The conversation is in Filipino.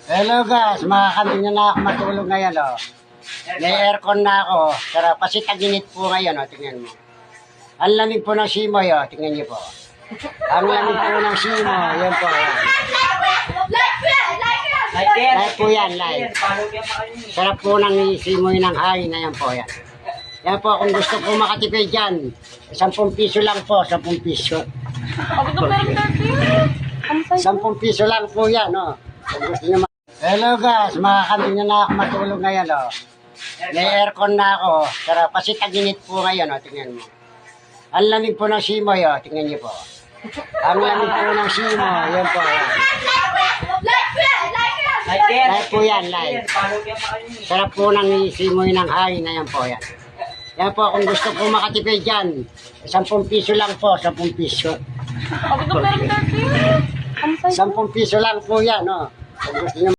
Hello guys, makakambing na ako matulog ngayon oh. May aircon na ako, sarap kasi tag-init po ngayon oh, tingnan mo. Ang lamig po ng simoy oh, tingnan niyo po. Ang lamig po ng simoy, yan po. Yan. Live po yan, live. Sarap po ng simoy ng hangin na yan po yan. Yan po, kung gusto po makatipid dyan, 10 piso lang po, 10 piso. 10 piso lang po yan oh. Kung gusto niyo hello guys, makakambing na ako matulog ngayon oh. May aircon na ako, sarap kasi tag-init po ngayon oh, tingnan mo. Ang lamig po ng simoy oh, tingnan niyo po. Ang lamig po ng simoy, yan po. Yan. Live po yan, live. Sarap po ng simoy ng hangin na yan po yan. Yan po, kung gusto po makatipid dyan, 10 piso lang po, 10 piso. 10 piso lang po yan oh. Kung gusto niyo